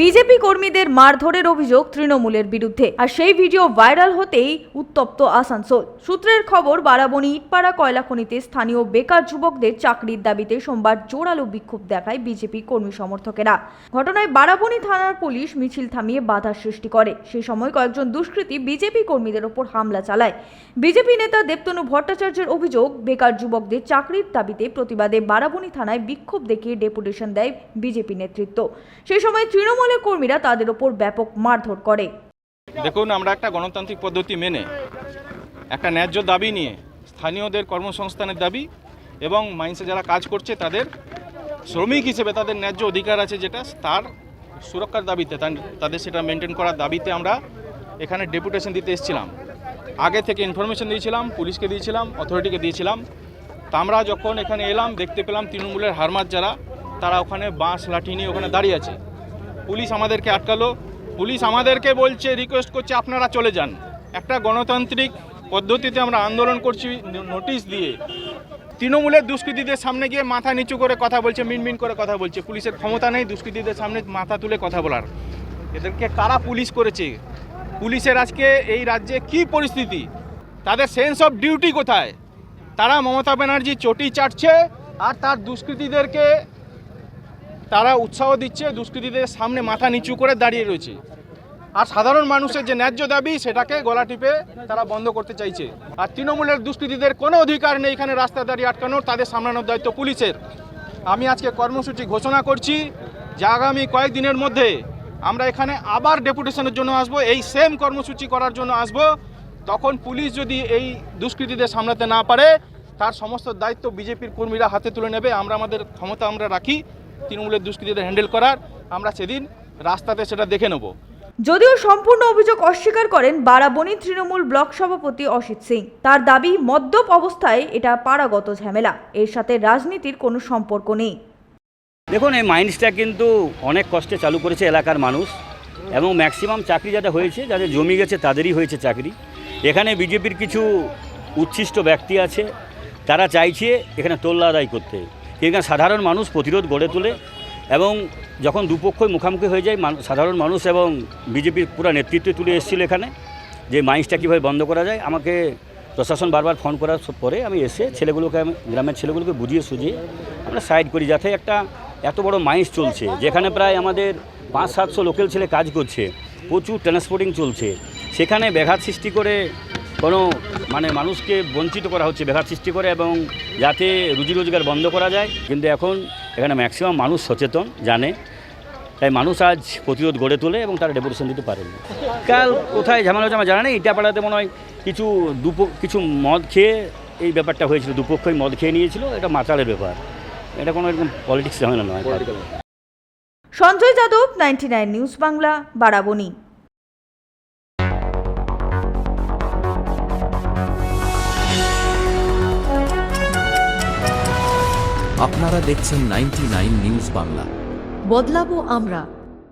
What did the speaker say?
BJP কর্মীদের মারধরের অভিযোগ তৃণমূলের বিরুদ্ধে, আর সেই ভিডিও ভাইরাল হতেই উত্তপ্ত আসানসোল। সূত্রের খবর, বারাবণী ইটপাড়া কয়লা খনিতে স্থানীয় বেকার যুবকদের চাকরির দাবিতে সোমবার জোরালো বিক্ষোভ দেখায় বিজেপি কর্মী সমর্থকেরা। ঘটনায় বারাবণী থানার পুলিশ মিছিল থামিয়ে বাধা সৃষ্টি করে। সেই সময় কয়েকজন দুষ্কৃতী বিজেপি কর্মীদের ওপর হামলা চালায়। বিজেপি নেতা দেবতনু ভট্টাচার্যের অভিযোগ, বেকার যুবকদের চাকরির দাবিতে প্রতিবাদে বারাবণী থানায় বিক্ষোভ দেখিয়ে ডেপুটেশন দেয় বিজেপি নেতৃত্ব। সেই সময় তৃণমূলের কর্মীরা তাদের ওপর ব্যাপক মারধর করে। দেখুন, আমরা একটা গণতান্ত্রিক পদ্ধতি মেনে একটা ন্যায্য দাবি নিয়ে, স্থানীয়দের কর্মসংস্থানের দাবি এবং মাইন্সে যারা কাজ করছে তাদের শ্রমিক হিসেবে তাদের ন্যায্য অধিকার আছে যেটা, তার সুরক্ষার দাবিতে, তাদের সেটা মেনটেন করার দাবিতে আমরা এখানে ডেপুটেশন দিতে এসেছিলাম। আগে থেকে ইনফরমেশন দিয়েছিলাম, পুলিশকে দিয়েছিলাম, অথরিটিকে দিয়েছিলাম। তা আমরা যখন এখানে এলাম, দেখতে পেলাম তৃণমূলের হারমাত যারা, তারা ওখানে বাঁশ লাঠি নিয়ে ওখানে দাঁড়িয়ে আছে। পুলিশ আমাদেরকে আটকালো। পুলিশ আমাদেরকে বলছে, রিকোয়েস্ট করছে আপনারা চলে যান। একটা গণতান্ত্রিক পদ্ধতিতে আমরা আন্দোলন করছি, নোটিশ দিয়ে তৃণমূলের দুষ্কৃতীদের সামনে গিয়ে মাথা নিচু করে কথা বলছে, মিনমিন করে কথা বলছে। পুলিশের ক্ষমতা নেই দুষ্কৃতীদের সামনে মাথা তুলে কথা বলার। এদেরকে কারা পুলিশ করেছে? পুলিশের আজকে এই রাজ্যে কি পরিস্থিতি? তাদের সেন্স অফ ডিউটি কোথায়? তারা মমতা ব্যানার্জি চটি চাটছে আর তার দুষ্কৃতীদেরকে তারা উৎসাহ দিচ্ছে, দুষ্কৃতীদের সামনে মাথা নিচু করে দাঁড়িয়ে রয়েছে। আর সাধারণ মানুষের যে ন্যায্য দাবি সেটাকে গলা টিপে তারা বন্ধ করতে চাইছে। আর তৃণমূলের দুষ্কৃতীদের কোনো অধিকার নেই এখানে রাস্তা দাঁড়িয়ে আটকানোর, তাদের সামলানোর দায়িত্ব পুলিশের। আমি আজকে কর্মসূচি ঘোষণা করছি যে আগামী কয়েকদিনের মধ্যে আমরা এখানে আবার ডেপুটেশনের জন্য আসব, এই সেম কর্মসূচি করার জন্য আসব। তখন পুলিশ যদি এই দুষ্কৃতীদের সামলাতে না পারে, তার সমস্ত দায়িত্ব বিজেপির কর্মীরা হাতে তুলে নেবে। আমরা আমাদের ক্ষমতা আমরা রাখি তৃণমূলের দুষ্কৃতীদের হ্যান্ডেল করার, আমরা সেদিন রাস্তাতে সেটা দেখে নেব। যদিও সম্পূর্ণ অভিযোগ অস্বীকার করেন বারাবণী তৃণমূল ব্লক সভাপতি অসিত সিং। তার দাবি, মদ্যপ অবস্থায় এটা পাড়াগত ঝামেলা, এর সাথে রাজনীতির কোনো সম্পর্ক নেই। দেখুন, এই মাইন্সটা কিন্তু অনেক কষ্টে চালু করেছে এলাকার মানুষ, এবং ম্যাক্সিমাম চাকরি যাদের হয়েছে, যাদের জমি গেছে তাদেরই হয়েছে চাকরি। এখানে বিজেপির কিছু উচ্ছিষ্ট ব্যক্তি আছে, তারা চাইছে এখানে তোল্লা আদায় করতে। এখানে সাধারণ মানুষ প্রতিরোধ গড়ে তোলে, এবং যখন দুপক্ষই মুখোমুখি হয়ে যায়, সাধারণ মানুষ এবং বিজেপির পুরো নেতৃত্ব তুলে এসেছিল এখানে যে মাইন্সটা কীভাবে বন্ধ করা যায়। আমাকে প্রশাসন বারবার ফোন করার পরে আমি এসে ছেলেগুলোকে, গ্রামের ছেলেগুলোকে বুঝিয়ে সুঝিয়ে আমরা সাইড করি, যাতে একটা এত বড় মাইন্স চলছে যেখানে প্রায় আমাদের 500-700 লোকাল ছেলে কাজ করছে, প্রচুর ট্রান্সপোর্টিং চলছে, সেখানে ব্যাঘাত সৃষ্টি করে কোনো মানুষকে বঞ্চিত করা হচ্ছে, ব্যাঘাত সৃষ্টি করে, এবং যাতে রুজি রোজগার বন্ধ করা যায়। কিন্তু এখন এখানে ম্যাক্সিমাম মানুষ সচেতন, জানে, তাই মানুষ আজ প্রতিরোধ গড়ে তোলে এবং তারা ডেপুটেশন দিতে পারেনি। কাল কোথায় ঝামেলা হচ্ছে আমার জানা নেই। ইটাপাড়াতে মনে হয় কিছু মদ খেয়ে এই ব্যাপারটা হয়েছিল, দুপক্ষই মদ খেয়ে নিয়েছিল। এটা মাতালের ব্যাপার, এটা কোনো এরকম পলিটিক্স ঝামেলা নয়। সঞ্জয় যাদব, 99 নিউজ বাংলা, বারাবণী। আপনারা দেখছেন 99 নিউজ বাংলা। বদলাবো আমরা।